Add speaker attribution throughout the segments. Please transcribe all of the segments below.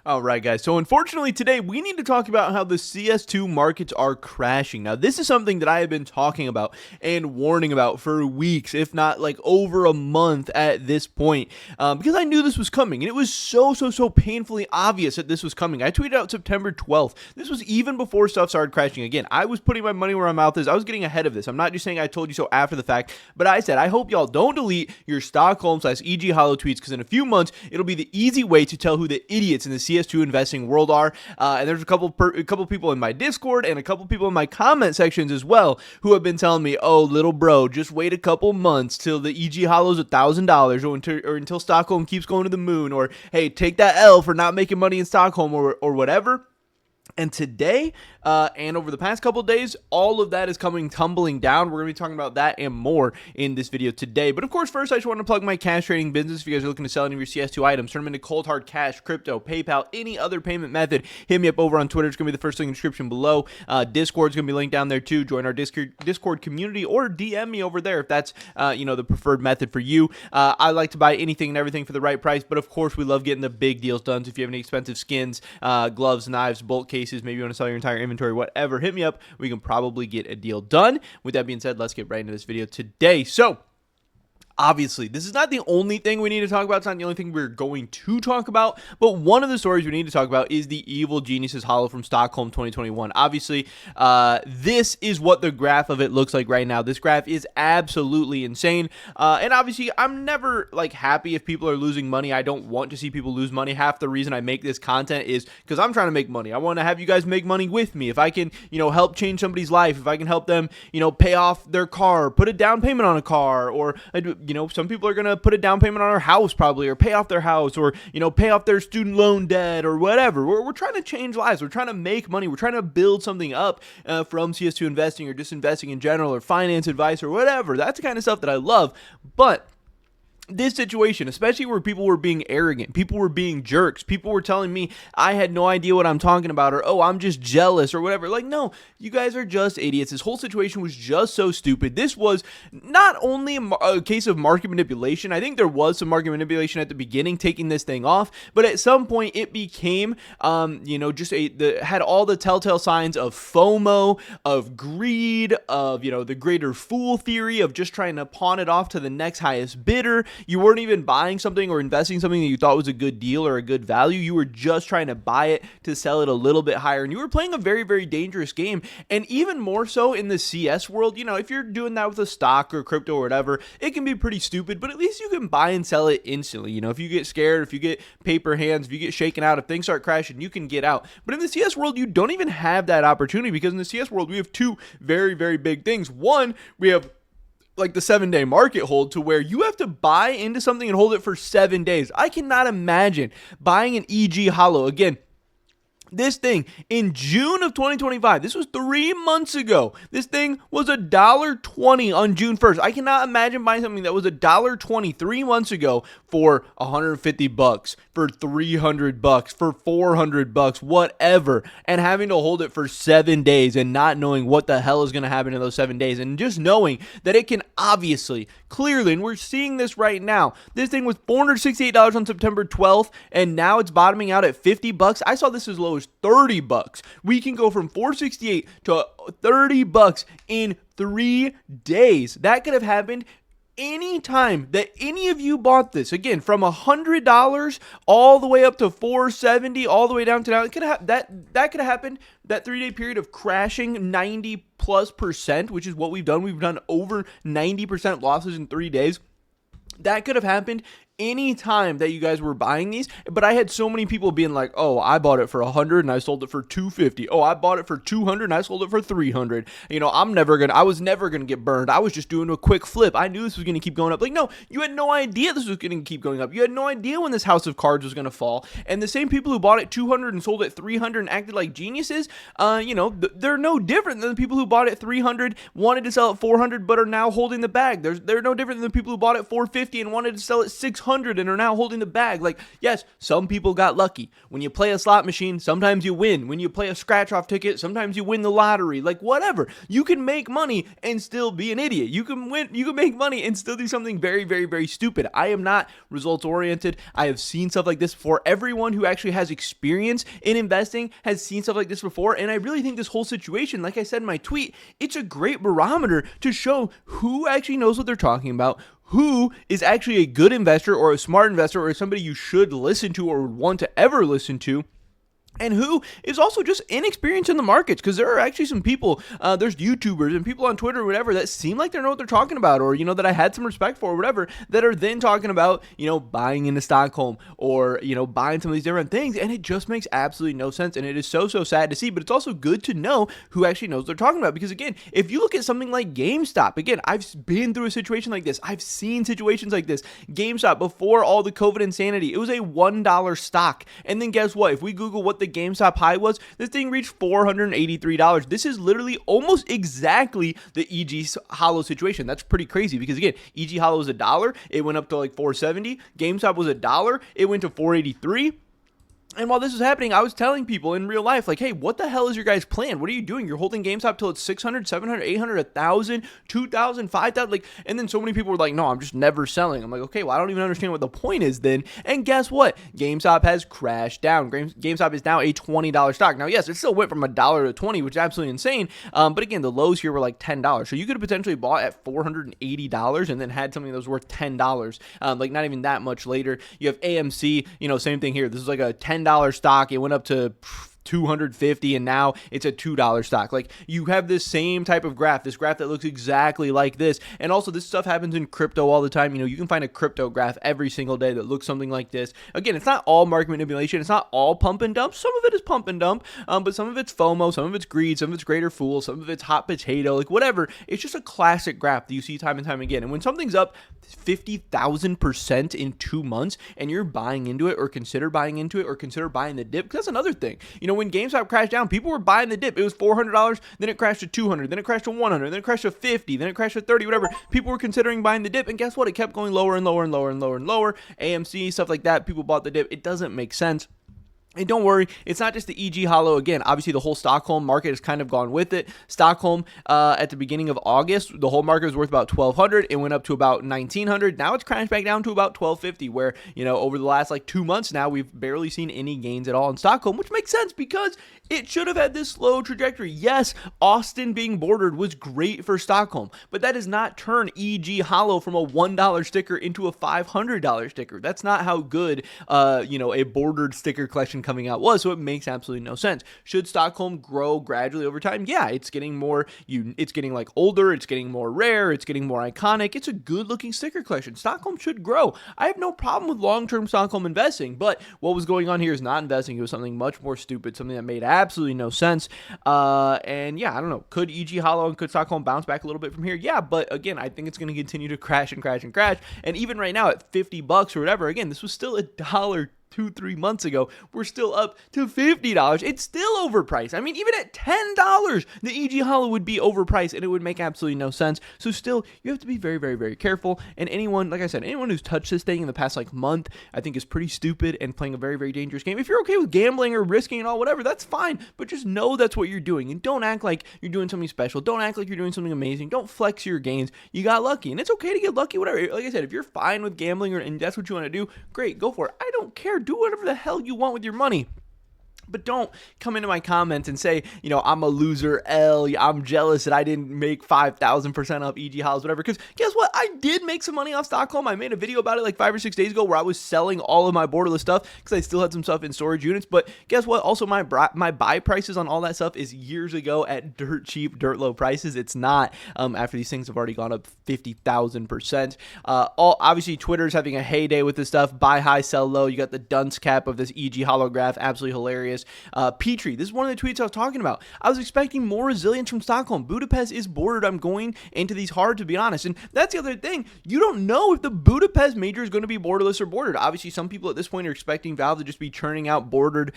Speaker 1: All right, guys. So unfortunately today we need to talk about how the CS2 markets are crashing. Now, this is something that I have been talking about and warning about for weeks, if not like over a month at this point, because I knew this was coming, and it was so painfully obvious that this was coming. I tweeted out September 12th. This was even before stuff started crashing. Again, I was putting my money where my mouth is. I was getting ahead of this. I'm not just saying I told you so after the fact, but I said, I hope y'all don't delete your Stockholm/EG Hollow tweets, because in a few months, it'll be the easy way to tell who the idiots in the CS2 investing world are. And there's a couple people in my Discord and a couple people in my comment sections as well who have been telling me, oh, little bro, just wait a couple months till the EG Hollow's $1,000 or until Stockholm keeps going to the moon, or hey, take that L for not making money in Stockholm or whatever. And today, and over the past couple of days, all of that is coming tumbling down. We're going to be talking about that and more in this video today. But of course, first, I just want to plug my cash trading business. If you guys are looking to sell any of your CS2 items, turn them into cold hard cash, crypto, PayPal, any other payment method, hit me up over on Twitter. It's going to be the first link in the description below. Discord's going to be linked down there too. Join our Discord community or DM me over there if that's the preferred method for you. I like to buy anything and everything for the right price, but of course, we love getting the big deals done. So if you have any expensive skins, gloves, knives, bolt cases, maybe you want to sell your entire inventory, whatever, hit me up. We can probably get a deal done. With that being said, let's get right into this video today. So, obviously, this is not the only thing we need to talk about. It's not the only thing we're going to talk about, but one of the stories we need to talk about is the Evil Geniuses Hollow from Stockholm 2021. Obviously, this is what the graph of it looks like right now. This graph is absolutely insane, and obviously, I'm never happy if people are losing money. I don't want to see people lose money. Half the reason I make this content is because I'm trying to make money. I want to have you guys make money with me. If I can, help change somebody's life, if I can help them, pay off their car, put a down payment on a car, or some people are going to put a down payment on our house probably, or pay off their house, or, pay off their student loan debt or whatever. We're trying to change lives. We're trying to make money. We're trying to build something up from CS2 investing or just investing in general or finance advice or whatever. That's the kind of stuff that I love. But this situation, especially where people were being arrogant, people were being jerks, people were telling me I had no idea what I'm talking about, or, oh, I'm just jealous or whatever. No, you guys are just idiots. This whole situation was just so stupid. This was not only a case of market manipulation. I think there was some market manipulation at the beginning, taking this thing off, but at some point it became, had all the telltale signs of FOMO, of greed, of, the greater fool theory, of just trying to pawn it off to the next highest bidder. You weren't even buying something or investing something that you thought was a good deal or a good value. You were just trying to buy it to sell it a little bit higher. And you were playing a very, very dangerous game. And even more so in the CS world, if you're doing that with a stock or crypto or whatever, it can be pretty stupid, but at least you can buy and sell it instantly. If you get scared, if you get paper hands, if you get shaken out, if things start crashing, you can get out. But in the CS world, you don't even have that opportunity, because in the CS world, we have two very, very big things. One, we have the 7-day market hold, to where you have to buy into something and hold it for 7 days. I cannot imagine buying an EG Hollow. Again, this thing in June of 2025, this was 3 months ago. This thing was $1.20 on June 1st. I cannot imagine buying something that was $1.20 3 months ago for $150, for $300, for $400, whatever, and having to hold it for 7 days and not knowing what the hell is going to happen in those 7 days, and just knowing that it can obviously, clearly, and we're seeing this right now. This thing was $468 on September 12th, and now it's bottoming out at $50. I saw this as low as $30. We can go from $468 to $30 in 3 days. That could have happened any time that any of you bought this. Again, from $100 all the way up to $470, all the way down to now. It could have that could have happened. That 3-day period of crashing 90+%, which is what we've done. We've done over 90% losses in 3 days. That could have happened any time that you guys were buying these. But I had so many people being like, oh, I bought it for $100 and I sold it for $250. Oh, I bought it for $200 and I sold it for $300. I was never gonna get burned. I was just doing a quick flip. I knew this was gonna keep going up. No, you had no idea this was gonna keep going up. You had no idea when this house of cards was gonna fall. And the same people who bought it $200 and sold it $300 and acted like geniuses, they're no different than the people who bought it $300, wanted to sell it $400, but are now holding the bag. They're no different than the people who bought it $450 and wanted to sell it $600. 600 and are now holding the bag. Like, yes, some people got lucky. When you play a slot machine, sometimes you win. When you play a scratch off ticket, sometimes you win the lottery. Like, whatever. You can make money and still be an idiot. You can make money and still do something very, very, very stupid. I am not results oriented. I have seen stuff like this before. Everyone who actually has experience in investing has seen stuff like this before. And I really think this whole situation, like I said in my tweet, it's a great barometer to show who actually knows what they're talking about, who is actually a good investor or a smart investor or somebody you should listen to or would want to ever listen to, and who is also just inexperienced in the markets, because there are actually some people, there's YouTubers and people on Twitter or whatever that seem like they know what they're talking about, or, that I had some respect for or whatever, that are then talking about, buying into Stockholm or, buying some of these different things, and it just makes absolutely no sense, and it is so sad to see, but it's also good to know who actually knows what they're talking about, because again, if you look at something like GameStop, again, I've been through a situation like this, I've seen situations like this. GameStop, before all the COVID insanity, it was a $1 stock, and then guess what? If we Google what the GameStop high was, this thing reached $483. This is literally almost exactly the EG Hollow situation. That's pretty crazy, because again, EG Hollow was $1, it went up to like $470. GameStop was $1, it went to $483. And while this was happening, I was telling people in real life, like, hey, what the hell is your guys' plan? What are you doing? You're holding GameStop till it's 600, 700, 800, 1,000, 2,000, 5,000. Like, and then so many people were like, no, I'm just never selling. I'm like, okay, well, I don't even understand what the point is then. And guess what? GameStop has crashed down. GameStop is now a $20 stock. Now, yes, it still went from $1 to 20, which is absolutely insane. But again, the lows here were like $10. So you could have potentially bought at $480 and then had something that was worth $10. Like not even that much later. You have AMC, same thing here. This is like a $10 stock. It went up to 250 and now it's a $2 stock. Like, you have this same type of graph, this graph that looks exactly like this. And also, this stuff happens in crypto all the time. You can find a crypto graph every single day that looks something like this. Again, it's not all market manipulation. It's not all pump and dump. Some of it is pump and dump, but some of it's FOMO, some of it's greed, some of it's greater fool, some of it's hot potato, like whatever. It's just a classic graph that you see time and time again. And when something's up 50,000% in 2 months and you're buying into it, or consider buying into it, or consider buying the dip, because that's another thing. When GameStop crashed down, people were buying the dip. It was $400, then it crashed to $200, then it crashed to $100, then it crashed to $50, then it crashed to $30, whatever. People were considering buying the dip, and guess what? It kept going lower and lower and lower and lower and lower. AMC, stuff like that, people bought the dip. It doesn't make sense. And don't worry, it's not just the EG Hollow. Again, obviously the whole Stockholm market has kind of gone with it. Stockholm, at the beginning of August, the whole market was worth about $1,200. It went up to about $1,900. Now it's crashed back down to about $1,250, where, over the last like 2 months now, we've barely seen any gains at all in Stockholm, which makes sense because it should have had this slow trajectory. Yes, Austin being bordered was great for Stockholm, but that does not turn EG Hollow from a $1 sticker into a $500 sticker. That's not how good, a bordered sticker collection coming out was, so it makes absolutely no sense. Should Stockholm grow gradually over time? Yeah, it's getting more, it's getting like older, it's getting more rare, it's getting more iconic. It's a good looking sticker collection. Stockholm should grow. I have no problem with long-term Stockholm investing, but what was going on here is not investing. It was something much more stupid, something that made absolutely no sense. And yeah, I don't know. Could EG Hollow and could Stockholm bounce back a little bit from here? Yeah, but again, I think it's going to continue to crash and crash and crash. And even right now at $50 or whatever, again, this was still $1 2-3 months ago. We're still up to $50. It's still overpriced. I mean, even at $10, the EG Hollow would be overpriced and it would make absolutely no sense. So still, you have to be very, very, very careful. And anyone, like I said, anyone who's touched this thing in the past like month, I think is pretty stupid and playing a very, very dangerous game. If you're okay with gambling or risking and all, whatever, that's fine. But just know that's what you're doing. And don't act like you're doing something special. Don't act like you're doing something amazing. Don't flex your gains. You got lucky. And it's okay to get lucky, whatever. Like I said, if you're fine with gambling and that's what you want to do, great, go for it. I don't care. Do whatever the hell you want with your money. But don't come into my comments and say, I'm a loser, I'm jealous that I didn't make 5,000% off EG Hollows, whatever. Because guess what? I did make some money off Stockholm. I made a video about it like 5 or 6 days ago where I was selling all of my borderless stuff because I still had some stuff in storage units. But guess what? Also, my buy prices on all that stuff is years ago at dirt cheap, dirt low prices. It's not after these things have already gone up 50,000%. Obviously, Twitter's having a heyday with this stuff. Buy high, sell low. You got the dunce cap of this EG holograph. Absolutely hilarious. this. Petrie, this is one of the tweets I was talking about. I was expecting more resilience from Stockholm. Budapest is bordered. I'm going into these hard, to be honest. And that's the other thing. You don't know if the Budapest major is going to be borderless or bordered. Obviously, some people at this point are expecting Valve to just be churning out bordered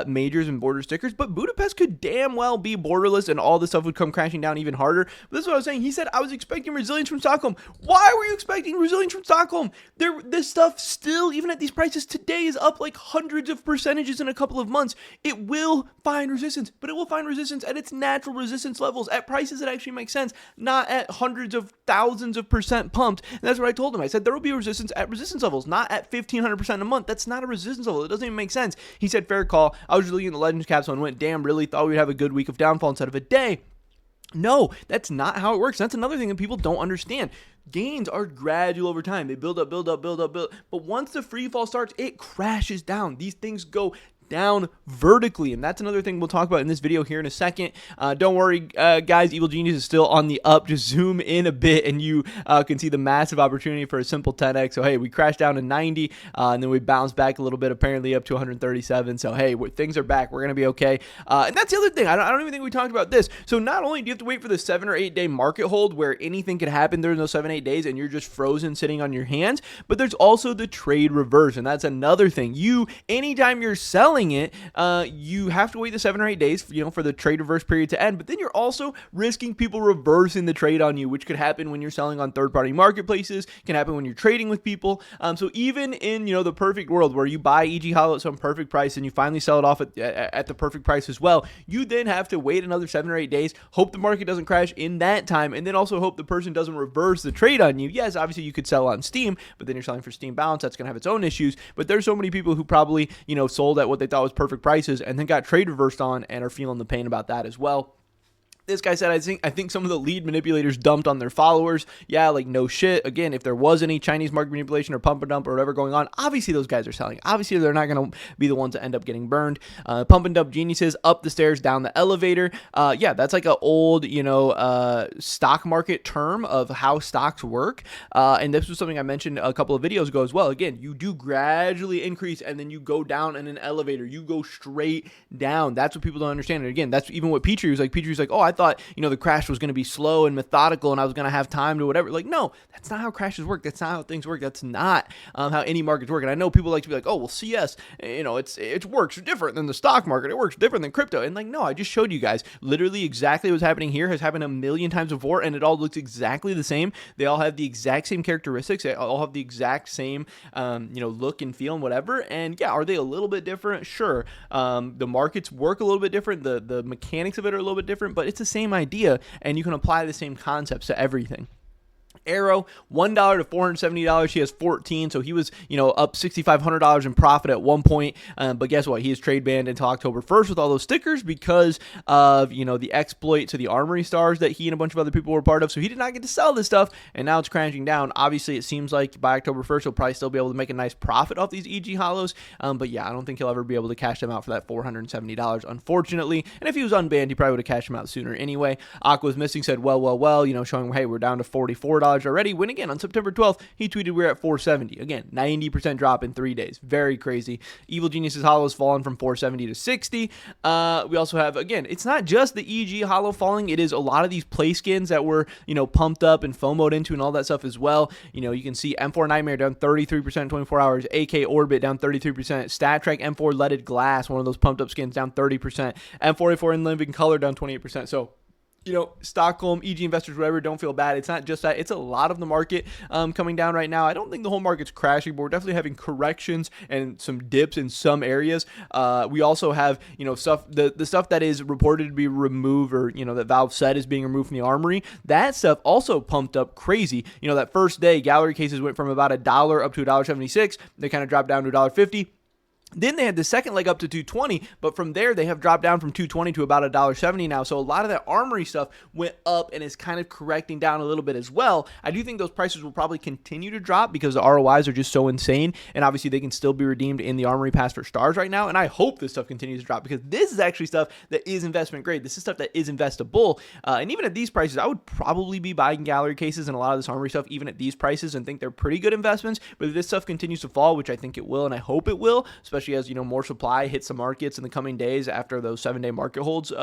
Speaker 1: majors and border stickers, but Budapest could damn well be borderless and all this stuff would come crashing down even harder. But this is what I was saying. He said, I was expecting resilience from Stockholm. Why were you expecting resilience from Stockholm? This stuff still, even at these prices today, is up like hundreds of percentages in a couple of months. It will find resistance, but it will find resistance at its natural resistance levels, at prices that actually make sense, not at hundreds of thousands of percent pumped. And that's what I told him. I said there will be resistance at resistance levels, not at 1,500% a month. That's not a resistance level. It doesn't even make sense. He said, fair call. I was just looking at the Legends capsule and went, damn, really thought we'd have a good week of downfall instead of a day. No, that's not how it works. That's another thing that people don't understand. Gains are gradual over time. They build up, build up, build up, build up. But once the free fall starts, it crashes down. These things go down vertically, and that's another thing we'll talk about in this video here in a second. Don't worry, guys, Evil Genius is still on the up. Just zoom in a bit and you can see the massive opportunity for a simple 10x. So hey, we crashed down to 90 and then we bounced back a little bit, apparently up to 137. So hey, things are back. We're gonna be okay. And that's the other thing. I don't even think we talked about this. So not only do you have to wait for the 7 or 8 day market hold where anything could happen during those 7-8 days and you're just frozen sitting on your hands, but there's also the trade reverse, and that's another thing. Anytime you're selling it, you have to wait the 7 or 8 days, for the trade reverse period to end. But then you're also risking people reversing the trade on you, which could happen when you're selling on third-party marketplaces. Can happen when you're trading with people. So even in the perfect world where you buy EG Hollow at some perfect price and you finally sell it off at the perfect price as well, you then have to wait another 7 or 8 days, hope the market doesn't crash in that time, and then also hope the person doesn't reverse the trade on you. Yes, obviously you could sell on Steam, but then you're selling for Steam balance. That's going to have its own issues. But there's so many people who probably sold at what they thought was perfect prices and then got trade reversed on and are feeling the pain about that as well. This guy said, I think some of the lead manipulators dumped on their followers. Yeah, like no shit. Again, if there was any Chinese market manipulation or pump and dump or whatever going on, obviously those guys are selling. Obviously, they're not going to be the ones that end up getting burned. Pump and dump geniuses, up the stairs, down the elevator. Yeah, that's like an old, stock market term of how stocks work. And this was something I mentioned a couple of videos ago as well. Again, you do gradually increase and then you go down in an elevator. You go straight down. That's what people don't understand. And again, that's even what Petrie was like. Petrie's like, oh, I thought, the crash was going to be slow and methodical and I was going to have time to whatever. Like, no, that's not how crashes work. That's not how things work. That's not how any markets work. And I know people like to be like, oh, well, CS, it works different than the stock market. It works different than crypto. And like, no, I just showed you guys literally exactly what's happening here has happened a million times before and it all looks exactly the same. They all have the exact same characteristics. They all have the exact same, look and feel and whatever. And yeah, are they a little bit different? Sure. The markets work a little bit different. The mechanics of it are a little bit different, but it's the same idea and you can apply the same concepts to everything. Arrow, $1 to $470. He has 14, so he was, up $6,500 in profit at one point. But guess what? He is trade banned until October 1st with all those stickers because of, the exploit to the armory stars that he and a bunch of other people were part of. So he did not get to sell this stuff, and now it's crashing down. Obviously, it seems like by October 1st, he'll probably still be able to make a nice profit off these EG hollows. But yeah, I don't think he'll ever be able to cash them out for that $470, unfortunately. And if he was unbanned, he probably would have cashed them out sooner anyway. Aqua's Missing said, well, showing, hey, we're down to $44 already, when again on September 12th he tweeted we're at 470. Again, 90% drop in 3 days. Very crazy. Evil Genius's hollow has fallen from 470 to 60. We also have, again, it's not just the EG hollow falling, it is a lot of these play skins that were pumped up and FOMO'd into and all that stuff as well. You can see M4 Nightmare down 33% in 24 hours, AK Orbit down 33%, Stat Trek M4 Leaded Glass, one of those pumped up skins, down 30%, M44 in Living Color down 28%. So Stockholm, EG investors, whatever, don't feel bad. It's not just that. It's a lot of the market coming down right now. I don't think the whole market's crashing, but we're definitely having corrections and some dips in some areas. We also have, stuff, the stuff that is reported to be removed or, that Valve said is being removed from the armory. That stuff also pumped up crazy. That first day, gallery cases went from about $1 up to $1.76. They kind of dropped down to $1.50. Then they had the second leg up to $2.20, but from there they have dropped down from $2.20 to about $1.70 now. So a lot of that armory stuff went up and is kind of correcting down a little bit as well. I do think those prices will probably continue to drop because the ROIs are just so insane, and obviously they can still be redeemed in the armory pass for stars right now. And I hope this stuff continues to drop because this is actually stuff that is investment grade. This is stuff that is investable. And even at these prices, I would probably be buying gallery cases and a lot of this armory stuff even at these prices and think they're pretty good investments. But if this stuff continues to fall, which I think it will and I hope it will, especially especially as, more supply hits the markets in the coming days after those 7-day market holds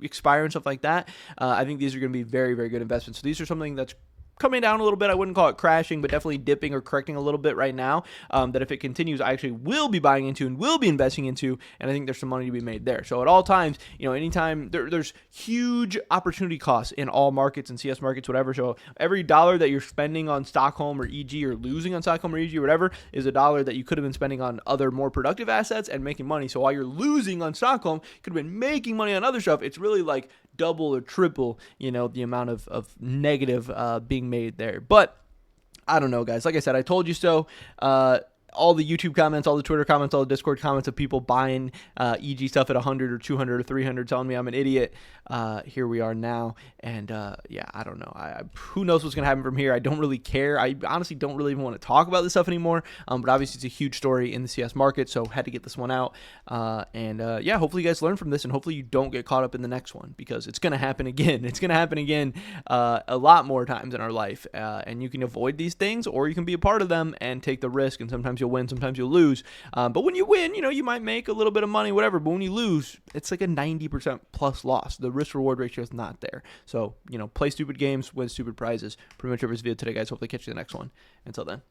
Speaker 1: expire and stuff like that. I think these are going to be very, very good investments. So these are something that's coming down a little bit. I wouldn't call it crashing, but definitely dipping or correcting a little bit right now. That if it continues, I actually will be buying into and will be investing into, and I think there's some money to be made there. So at all times, anytime there's huge opportunity costs in all markets and CS markets, whatever. So every dollar that you're spending on Stockholm or EG or losing on Stockholm or EG or whatever is a dollar that you could have been spending on other more productive assets and making money. So while you're losing on Stockholm, you could have been making money on other stuff. It's really like double or triple, the amount of negative being made there. But I don't know, guys. Like I said, I told you so. All the YouTube comments, all the Twitter comments, all the Discord comments of people buying EG stuff at 100 or 200 or 300 telling me I'm an idiot. Here we are now. And yeah, I don't know. Who knows what's going to happen from here? I don't really care. I honestly don't really even want to talk about this stuff anymore. But obviously it's a huge story in the CS market, so had to get this one out. Yeah, hopefully you guys learn from this, and hopefully you don't get caught up in the next one, because it's going to happen again. It's going to happen again a lot more times in our life. And you can avoid these things, or you can be a part of them and take the risk, and sometimes you'll win, sometimes you'll lose. But when you win, you might make a little bit of money, whatever. But when you lose, it's like a 90% plus loss. The risk-reward ratio is not there. So, play stupid games, win stupid prizes. Pretty much over this video today, guys. Hopefully catch you in the next one. Until then.